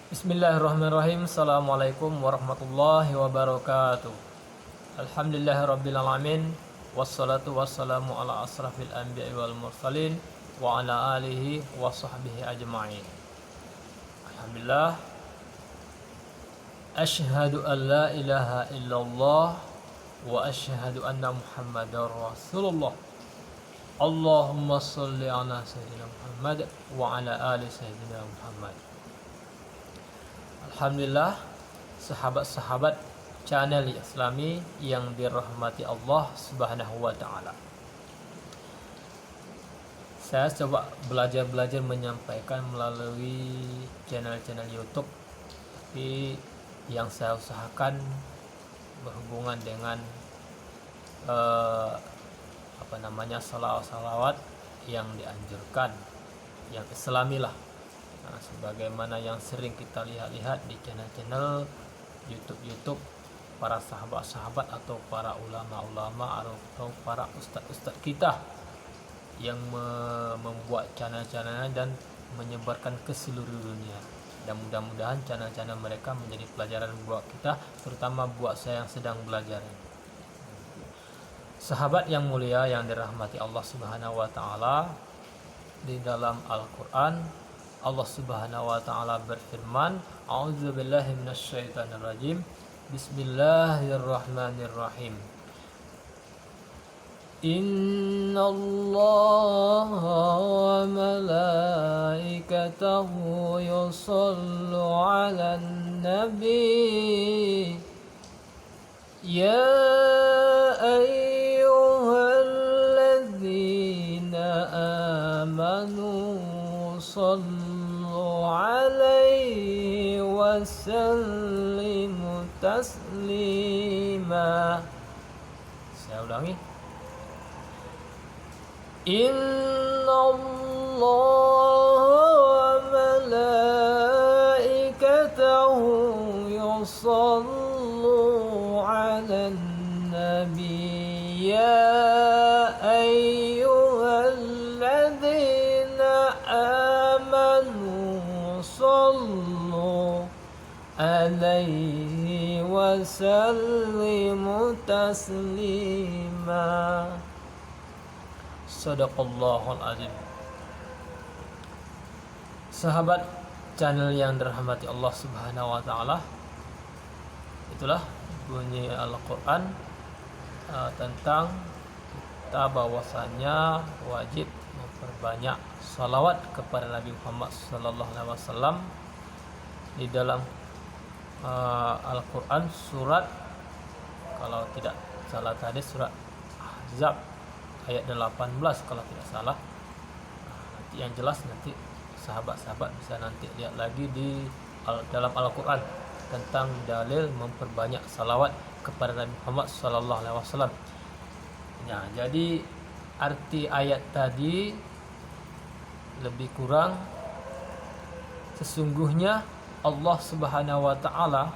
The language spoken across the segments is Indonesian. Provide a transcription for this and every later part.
Bismillahirrahmanirrahim. Assalamualaikum warahmatullahi wabarakatuh. Alhamdulillahirrabbilalamin. Wassalatu wassalamu ala asrafil anbiya wal mursalin wa ala alihi wa sahbihi ajma'in. Alhamdulillah. Ashhadu an la ilaha illallah wa ashhadu anna muhammadar rasulullah. Allahumma salli ala sayyidina Muhammad wa ala ali sayyidina Muhammad. Alhamdulillah, sahabat-sahabat channel Islami yang dirahmati Allah Subhanahu wa taala. Saya coba belajar menyampaikan melalui channel-channel YouTube, tapi yang saya usahakan berhubungan dengan salawat yang dianjurkan, yang islami lah. Nah, sebagaimana yang sering kita lihat di channel-channel YouTube para sahabat-sahabat atau para ulama-ulama atau para ustadz-ustadz kita yang membuat channel-channelnya dan menyebarkan ke seluruh dunia. Dan mudah-mudahan channel-channel mereka menjadi pelajaran buat kita, terutama buat saya yang sedang belajar. Sahabat yang mulia yang dirahmati Allah Subhanahu wa taala, di dalam Al-Qur'an Allah Subhanahu wa taala berfirman, "A'udzubillahi minasyaitonirrajim. Bismillahirrahmanirrahim. Innallaha wa malaikatahu yusallu 'alan nabi. Ya ayyuhalladzina amanu sallu alaihi wa sallimu taslima." Saya ulangi. Innallaha wa malaikatahu yusallu 'alan nabi. Ya ayyuhalladzina amanu sallu alaihi wa sallimu taslima. Shadaqallahul azim. Sahabat channel yang dirahmati Allah Subhanahu wa taala, itulah bunyi Al-Qur'an tentang kita bahwasanya wajib memperbanyak salawat kepada Nabi Muhammad sallallahu alaihi wasallam. Di dalam Al-Qur'an surat, kalau tidak salah tadi surat Ahzab ayat 18 kalau tidak salah. Nanti yang jelas nanti sahabat-sahabat bisa nanti lihat lagi di dalam Al-Qur'an tentang dalil memperbanyak salawat kepada Nabi Muhammad sallallahu alaihi wasallam. Ya, jadi arti ayat tadi lebih kurang, sesungguhnya Allah Subhanahu wa taala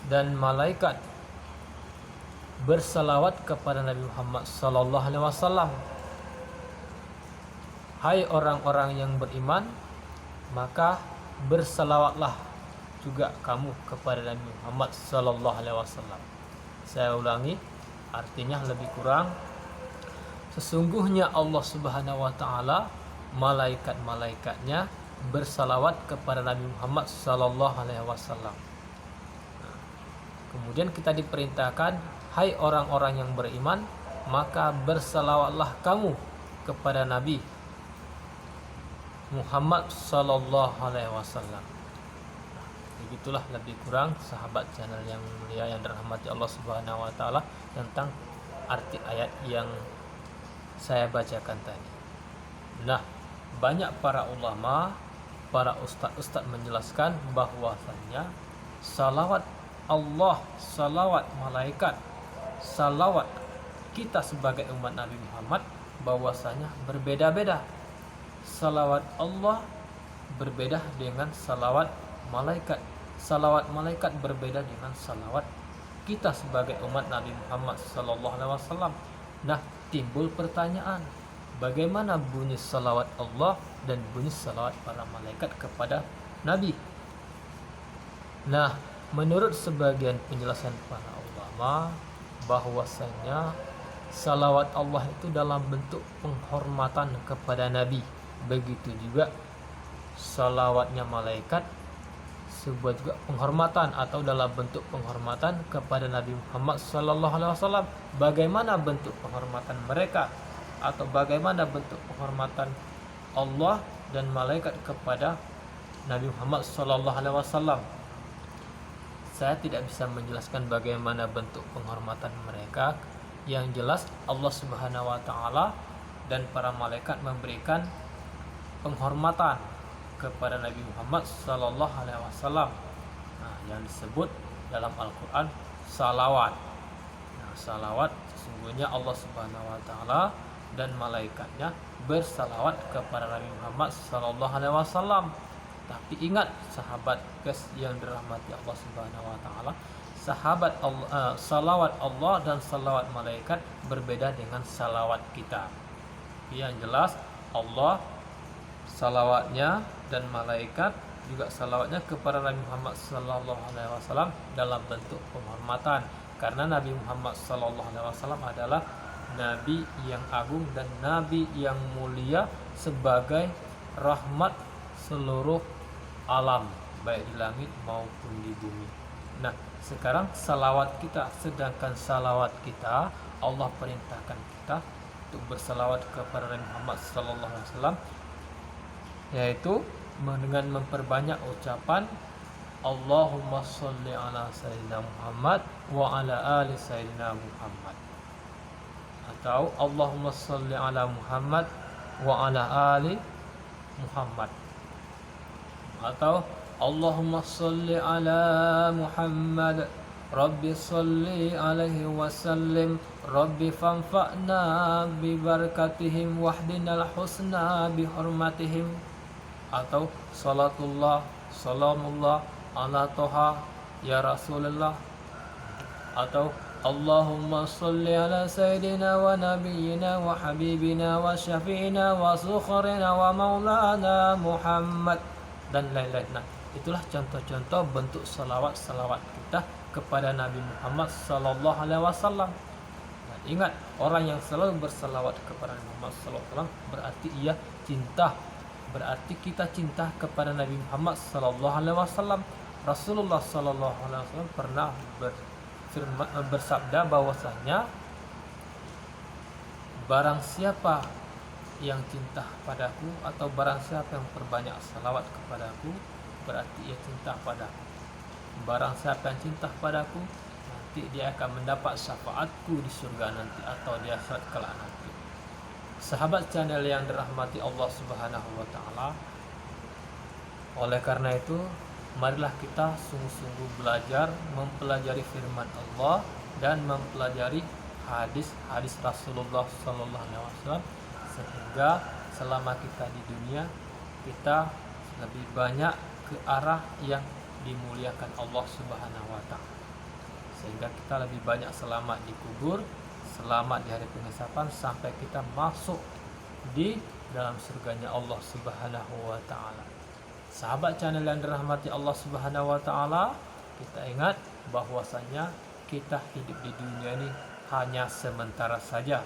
dan malaikat bersalawat kepada Nabi Muhammad sallallahu alaihi wasallam. Hai orang-orang yang beriman, maka bersalawatlah juga kamu kepada Nabi Muhammad sallallahu alaihi wasallam. Saya ulangi, artinya lebih kurang, sesungguhnya Allah Subhanahu wa taala, malaikat-malaikatnya bersalawat kepada Nabi Muhammad sallallahu alaihi wasallam. Kemudian kita diperintahkan, hai orang-orang yang beriman, maka bersalawatlah kamu kepada Nabi Muhammad sallallahu alaihi wasallam. Begitulah lebih kurang sahabat channel yang mulia yang dirahmati Allah Subhanahu wa taala tentang arti ayat yang saya bacakan tadi. Nah, banyak para ulama, para ustadz menjelaskan bahwasannya salawat Allah, salawat malaikat, salawat kita sebagai umat Nabi Muhammad bahwasanya berbeda-beda. Salawat Allah berbeda dengan salawat malaikat. Salawat malaikat berbeda dengan salawat kita sebagai umat Nabi Muhammad sallallahu alaihi wasallam. Nah, timbul pertanyaan, bagaimana bunyi salawat Allah dan bunyi salawat para malaikat kepada Nabi. Nah, menurut sebagian penjelasan para ulama bahwasanya salawat Allah itu dalam bentuk penghormatan kepada Nabi. Begitu juga salawatnya malaikat sebuah juga penghormatan atau dalam bentuk penghormatan kepada Nabi Muhammad SAW. Bagaimana bentuk penghormatan mereka atau bagaimana bentuk penghormatan Allah dan malaikat kepada Nabi Muhammad SAW? Saya tidak bisa menjelaskan bagaimana bentuk penghormatan mereka. Yang jelas Allah Subhanahu wa taala dan para malaikat memberikan penghormatan kepada Nabi Muhammad SAW. Nah, yang disebut dalam Al-Qur'an salawat. Nah, salawat sesungguhnya Allah Subhanahu wa taala dan malaikatnya bersalawat kepada Nabi Muhammad SAW. Tapi ingat sahabat guys yang dirahmati Allah Subhanahu wa taala, sahabat Allah, salawat Allah dan salawat malaikat berbeda dengan salawat kita. Yang jelas Allah salawatnya dan malaikat juga salawatnya kepada Nabi Muhammad SAW dalam bentuk penghormatan, karena Nabi Muhammad SAW adalah Nabi yang agung dan Nabi yang mulia sebagai rahmat seluruh alam, baik di langit maupun di bumi. Nah, sekarang salawat kita, sedangkan salawat kita Allah perintahkan kita untuk bersalawat kepada Nabi Muhammad SAW, yaitu dengan memperbanyak ucapan Allahumma sholli ala sayyidina Muhammad wa ala ali sayyidina Muhammad, atau Allahumma sholli ala Muhammad wa ala ali Muhammad, atau Allahumma sholli ala Muhammad Rabbi sholli alaihi wasallim Rabbi fanfa'na bi barakatihim wahdinal husna bi hurmatihim, atau salatullah salamullah ala toha ya Rasulullah, atau Allahumma sholli ala sayyidina wa nabiyyina wa habibina wa syafi'ina wa sukhrina wa maulana Muhammad, dan lain-lain. Nah, itulah contoh-contoh bentuk salawat-salawat kita kepada Nabi Muhammad SAW. Nah, ingat, orang yang selalu bersalawat kepada Nabi Muhammad SAW berarti ia cinta, berarti kita cinta kepada Nabi Muhammad SAW. Rasulullah SAW pernah bersabda bahwasanya barang siapa yang cinta padaku atau barang siapa yang perbanyak salawat kepadaku berarti ia cinta padaku. Barang siapa yang cinta padaku nanti dia akan mendapat syafaatku di surga nanti atau di akhirat kelak nanti. Sahabat channel yang dirahmati Allah Subhanahu wa taala, oleh karena itu marilah kita sungguh-sungguh belajar mempelajari firman Allah dan mempelajari hadis-hadis Rasulullah SAW, sehingga selama kita di dunia kita lebih banyak ke arah yang dimuliakan Allah Subhanahu wa taala, sehingga kita lebih banyak selamat di kubur, selamat di hari penghisapan, sampai kita masuk di dalam surganya Allah Subhanahu wa taala. Sahabat channel yang dirahmati Allah Subhanahu wa taala, kita ingat bahwasanya kita hidup di dunia ini hanya sementara saja.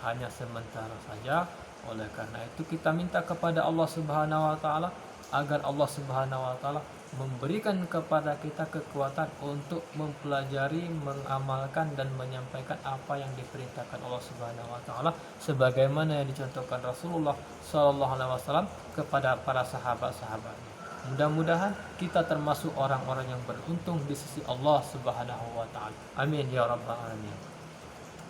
Hanya sementara saja. Oleh karena itu kita minta kepada Allah Subhanahu wa taala agar Allah Subhanahu wa taala memberikan kepada kita kekuatan untuk mempelajari, mengamalkan dan menyampaikan apa yang diperintahkan Allah Subhanahu wa taala sebagaimana yang dicontohkan Rasulullah sallallahu alaihi wasallam kepada para sahabat-sahabatnya. Mudah-mudahan kita termasuk orang-orang yang beruntung di sisi Allah Subhanahu wa taala. Amin ya rabbal alamin.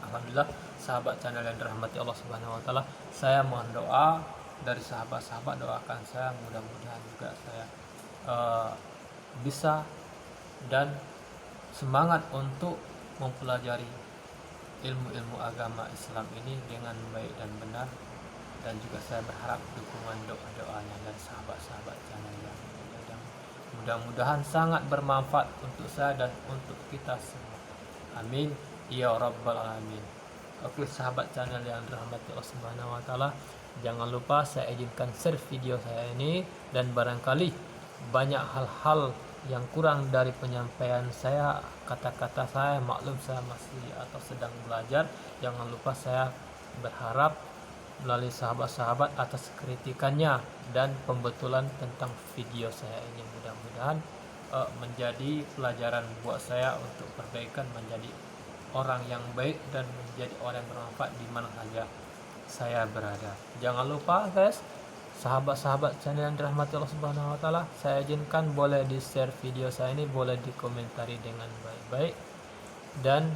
Alhamdulillah, sahabat channel yang dirahmati Allah Subhanahu wa taala, saya mohon doa dari sahabat-sahabat, doakan saya mudah-mudahan juga saya bisa dan semangat untuk mempelajari ilmu-ilmu agama Islam ini dengan baik dan benar, dan juga saya berharap dukungan doa-doanya dari sahabat-sahabat channel yang mudah-mudahan sangat bermanfaat untuk saya dan untuk kita semua. Amin ya rabbal alamin. Oke sahabat channel yang dirahmati Allah Subhanahu wa taala, Jangan lupa saya izinkan share video saya ini, dan barangkali banyak hal-hal yang kurang dari penyampaian saya, kata-kata saya, maklum saya masih atau sedang belajar. Jangan lupa saya berharap melalui sahabat-sahabat atas kritikannya dan pembetulan tentang video saya ini. Mudah-mudahan menjadi pelajaran buat saya untuk perbaikan, menjadi orang yang baik dan menjadi orang yang bermanfaat di mana saja saya berada. Jangan lupa guys, sahabat-sahabat channel yang dirahmati Allah Subhanahu wa taala, saya izinkan boleh di-share video saya ini, boleh dikomentari dengan baik-baik, dan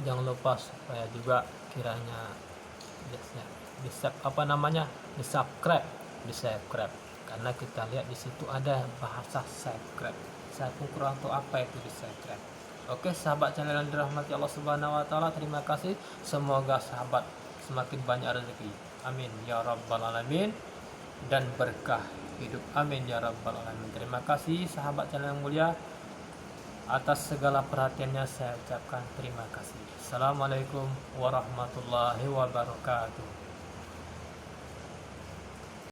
jangan lupa supaya juga kiranya di-subscribe, karena kita lihat di situ ada bahasa subscribe. Saya pun kurang tahu apa itu di subscribe. Oke, sahabat channel yang dirahmati Allah Subhanahu wa taala, terima kasih. Semoga sahabat semakin banyak rezeki, amin ya rabbal alamin, dan berkah hidup, amin ya rabbal alamin. Terima kasih sahabat channel yang mulia, atas segala perhatiannya saya ucapkan terima kasih. Assalamualaikum warahmatullahi wabarakatuh.